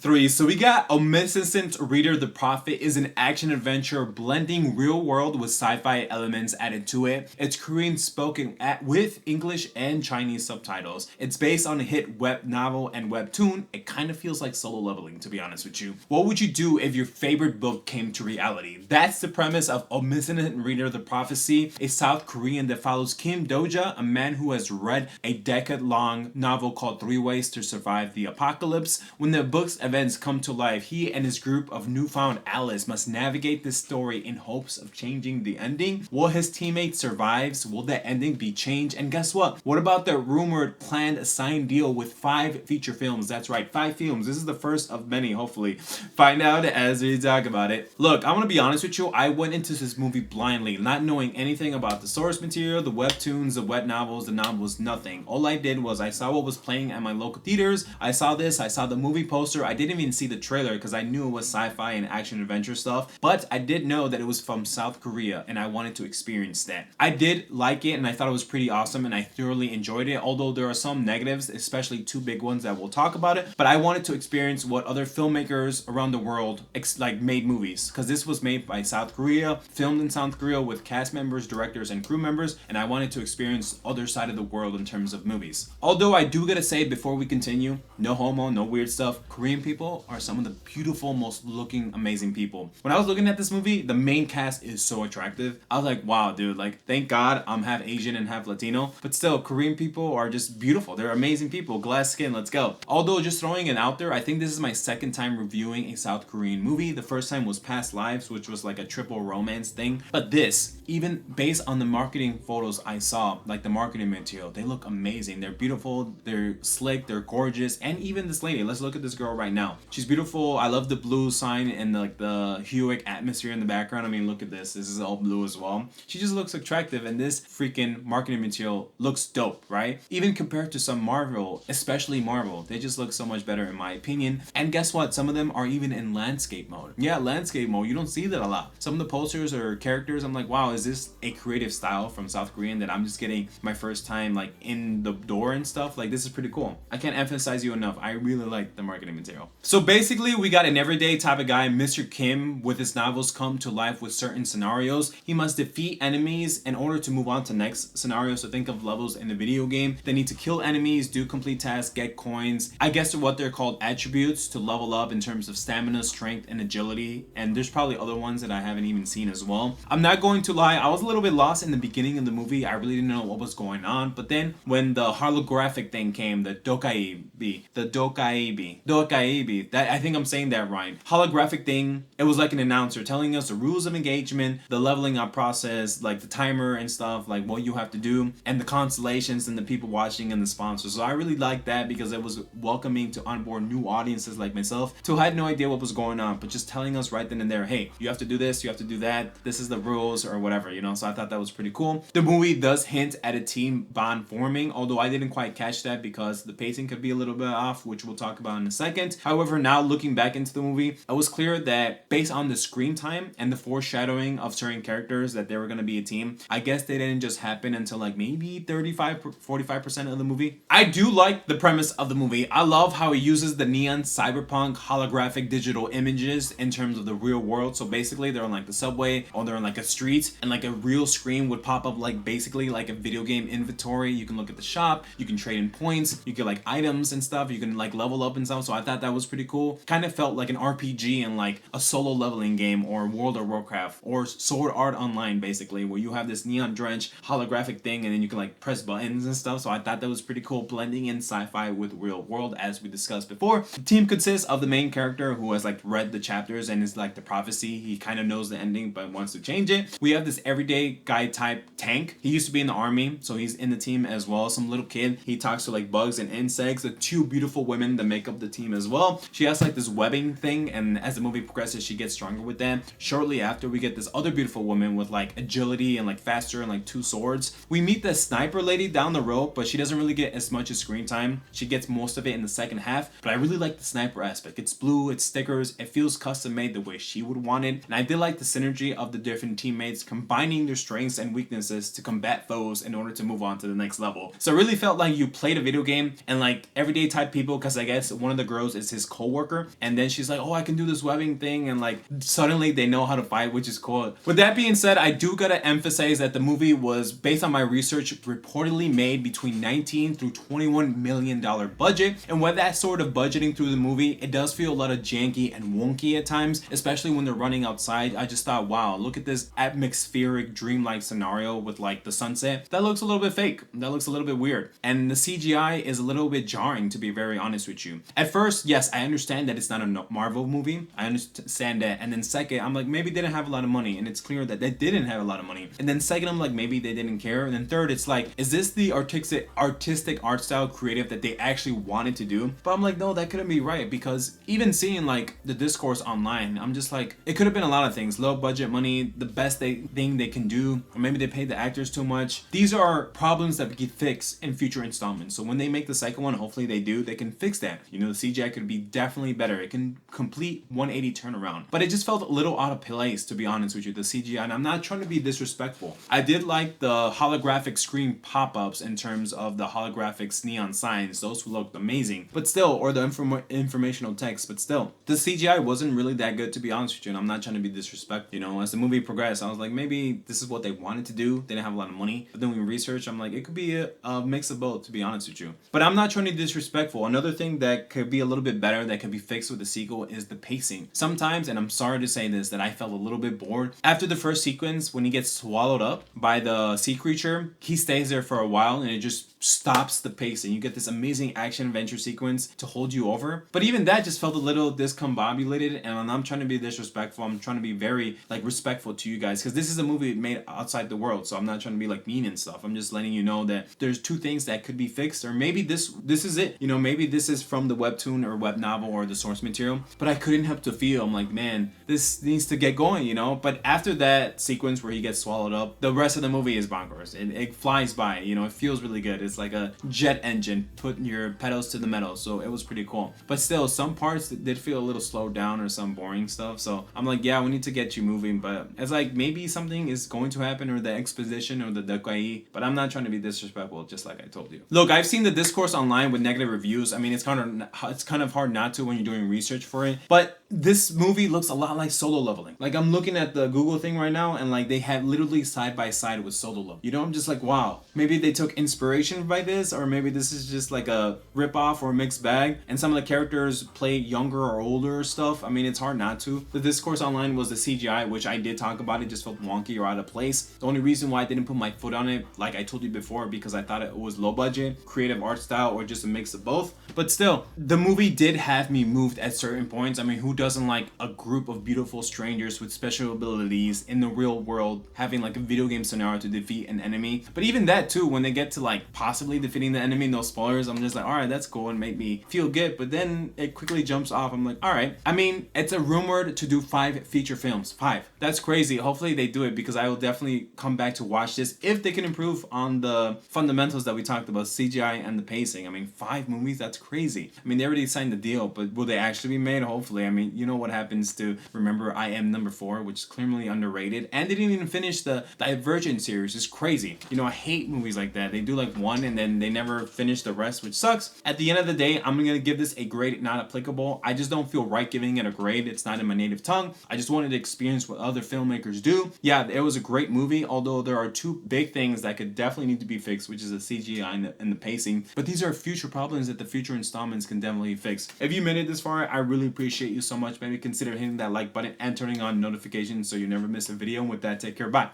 3. So we got Omniscient Reader. The Prophet is an action adventure blending real world with sci-fi elements added to it. It's Korean spoken with English and Chinese subtitles. It's based on a hit web novel and webtoon. It kind of feels like Solo Leveling, to be honest with you. What would you do if your favorite book came to reality? That's the premise of Omniscient Reader. The Prophecy, a South Korean that follows Kim Dok-ja, a man who has read a decade-long novel called 3 Ways to Survive the Apocalypse. When the book's events come to life, he and his group of newfound allies must navigate this story in hopes of changing the ending. Will his teammate survive? Will the ending be changed? And guess what? What about the rumored planned signed deal with 5 feature films? That's right, 5 films. This is the first of many, hopefully. Find out as we talk about it. Look, I'm gonna be honest with you. I went into this movie blindly, not knowing anything about the source material, the webtoons, the web novels, the novels, nothing. All I did was I saw what was playing at my local theaters. I saw this, I saw the movie poster. I didn't even see the trailer because I knew it was sci-fi and action adventure stuff, but I did know that it was from South Korea and I wanted to experience that. I did like it and I thought it was pretty awesome and I thoroughly enjoyed it, although there are some negatives, especially 2 big ones that we'll talk about it, but I wanted to experience what other filmmakers around the world made movies, because this was made by South Korea, filmed in South Korea with cast members, directors, and crew members, and I wanted to experience other side of the world in terms of movies. Although I do gotta say before we continue, no homo, no weird stuff, Korean people are some of the beautiful, most looking, amazing people. When I was looking at this movie, the main cast is so attractive. I was like, wow, dude, like, thank God I'm half Asian and half Latino, but still, Korean people are just beautiful. They're amazing people, glass skin, let's go. Although, just throwing it out there, I think this is my second time reviewing a South Korean movie. The first time was Past Lives, which was like a triple romance thing, but this, even based on the marketing photos I saw, like the marketing material, they look amazing. They're beautiful, they're slick, they're gorgeous, and even this lady, let's look at this girl right now. She's beautiful. I love the blue sign and like the heroic atmosphere in the background. I mean, look at this. This is all blue as well. She just looks attractive, and this freaking marketing material looks dope, right? Even compared to some Marvel, especially Marvel, they just look so much better in my opinion. And guess what? Some of them are even in landscape mode. Yeah, landscape mode. You don't see that a lot. Some of the posters or characters, I'm like, wow, is this a creative style from South Korean that I'm just getting my first time like in the door and stuff? Like, this is pretty cool. I can't emphasize you enough. I really like the marketing material. So basically, we got an everyday type of guy, Mr. Kim, with his novels come to life with certain scenarios. He must defeat enemies in order to move on to next scenario. So think of levels in the video game. They need to kill enemies, do complete tasks, get coins. I guess what they're called attributes to level up in terms of stamina, strength, and agility. And there's probably other ones that I haven't even seen as well. I'm not going to lie, I was a little bit lost in the beginning of the movie. I really didn't know what was going on. But then when the holographic thing came, the dokaibi, that, I think I'm saying that right. Holographic thing, it was like an announcer telling us the rules of engagement, the leveling up process, like the timer and stuff, like what you have to do, and the constellations and the people watching and the sponsors. So I really liked that because it was welcoming to onboard new audiences like myself who had no idea what was going on, but just telling us right then and there, hey, you have to do this, you have to do that, this is the rules or whatever, you know. So I thought that was pretty cool. The movie does hint at a team bond forming, although I didn't quite catch that because the pacing could be a little bit off, which we'll talk about in a second. However, now looking back into the movie, it was clear that based on the screen time and the foreshadowing of certain characters that they were going to be a team, I guess they didn't just happen until like maybe 45% of the movie. I do like the premise of the movie. I love how it uses the neon cyberpunk holographic digital images in terms of the real world. So basically they're on like the subway or they're on like a street and like a real screen would pop up like basically like a video game inventory. You can look at the shop, you can trade in points, you get like items and stuff, you can like level up and stuff. So I thought that was pretty cool. Kind of felt like an RPG and like a solo leveling game or World of Warcraft or Sword Art Online basically, where you have this neon drenched holographic thing and then you can like press buttons and stuff. So I thought that was pretty cool, blending in sci-fi with real world as we discussed before. The team consists of the main character who has like read the chapters and is like the prophecy. He kind of knows the ending but wants to change it. We have this everyday guy type Tank. He used to be in the army, so he's in the team as well. Some little kid. He talks to like bugs and insects. The 2 beautiful women that make up the team as well. She has like this webbing thing, and as the movie progresses, she gets stronger with them. Shortly after, we get this other beautiful woman with like agility and like faster and like 2 swords. We meet the sniper lady down the road, but she doesn't really get as much as screen time. She gets most of it in the second half, but I really like the sniper aspect. It's blue, it's stickers, it feels custom made the way she would want it, and I did like the synergy of the different teammates combining their strengths and weaknesses to combat foes in order to move on to the next level. So it really felt like you played a video game and like everyday type people, because I guess one of the girls is as his co-worker, and then she's like, oh, I can do this webbing thing, and like suddenly they know how to fight, which is cool. With that being said, I do gotta emphasize that the movie was, based on my research, reportedly made between 19 through 21 million dollar budget, and with that sort of budgeting through the movie, it does feel a lot of janky and wonky at times, especially when they're running outside. I just thought, wow, look at this atmospheric dreamlike scenario with like the sunset. That looks a little bit fake. That looks a little bit weird, and the CGI is a little bit jarring, to be very honest with you. At first, yes, I understand that it's not a Marvel movie. I understand that. And then second, I'm like, maybe they didn't have a lot of money, and it's clear that they didn't have a lot of money. And then second, I'm like, maybe they didn't care. And then third, it's like, is this the artistic art style creative that they actually wanted to do? But I'm like, no, that couldn't be right, because even seeing like the discourse online, I'm just like, it could have been a lot of things. Low budget money, the best thing they can do, or maybe they paid the actors too much. These are problems that get fixed in future installments. So when they make the second one, hopefully they do, they can fix that. You know, the CGI could be definitely better. It can complete 180 turnaround. But it just felt a little out of place, to be honest with you, the CGI. And I'm not trying to be disrespectful. I did like the holographic screen pop-ups in terms of the holographic neon signs. Those looked amazing. But still, or the informational text, but still, the CGI wasn't really that good, to be honest with you. And I'm not trying to be disrespectful. You know, as the movie progressed, I was like, maybe this is what they wanted to do. They didn't have a lot of money. But then when we research, I'm like, it could be a mix of both, to be honest with you. But I'm not trying to be disrespectful. Another thing that could be a little bit better, that could be fixed with the sequel, is the pacing. Sometimes, and I'm sorry to say this, that I felt a little bit bored. After the first sequence, when he gets swallowed up by the sea creature, he stays there for a while, and it just stops the pacing. You get this amazing action adventure sequence to hold you over, but even that just felt a little discombobulated. And I'm trying to be disrespectful. I'm trying to be very like respectful to you guys, because this is a movie made outside the world, so I'm not trying to be like mean and stuff. I'm just letting you know that there's two things that could be fixed, or maybe this is it. You know, maybe this is from the webtoon or web novel or the source material, but I couldn't help to feel, I'm like, man, this needs to get going, you know. But after that sequence where he gets swallowed up, the rest of the movie is bonkers. It flies by, you know. It feels really good. It's like a jet engine putting your pedals to the metal, so it was pretty cool. But still, some parts did feel a little slowed down, or some boring stuff. So I'm like, yeah, we need to get you moving. But it's like, maybe something is going to happen, or the exposition, or the Dok-ja. But I'm not trying to be disrespectful, just like I told you. Look, I've seen the discourse online with negative reviews. I mean, it's kind of hard not to when you're doing research for it. But this movie looks a lot like Solo Leveling. Like, I'm looking at the Google thing right now, and like they have literally side by side with Solo Leveling. You know, I'm just like, wow, maybe they took inspiration by this, or maybe this is just like a rip-off or a mixed bag, and some of the characters play younger or older stuff. I mean, it's hard not to. The discourse online was the CGI, which I did talk about. It just felt wonky or out of place. The only reason why I didn't put my foot on it, like I told you before, because I thought it was low budget, creative art style, or just a mix of both. But still, the movie did have me moved at certain points. I mean, who doesn't like a group of beautiful strangers with special abilities in the real world having like a video game scenario to defeat an enemy? But even that too, when they get to like possibly defeating the enemy, no spoilers, I'm just like, all right, that's cool and make me feel good. But then it quickly jumps off. I'm like, all right. I mean, it's a rumored to do 5 feature films. 5. That's crazy. Hopefully they do it, because I will definitely come back to watch this if they can improve on the fundamentals that we talked about, CGI and the pacing. I mean, 5 movies, that's crazy. I mean, they already signed the deal, but will they actually be made? Hopefully. I mean, you know what happens to Remember I Am Number 4, which is clearly underrated, and they didn't even finish the Divergent series. It's crazy. You know, I hate movies like that. They do like one and then they never finish the rest, which sucks. At the end of the day, I'm gonna give this a grade not applicable. I just don't feel right giving it a grade. It's not in my native tongue. I just wanted to experience what other filmmakers do. Yeah, it was a great movie, although there are 2 big things that could definitely need to be fixed, which is the CGI and the pacing. But these are future problems that the future installments can definitely fix. If you made it this far, I really appreciate you so much. Maybe consider hitting that like button and turning on notifications so you never miss a video. And with that, take care. Bye.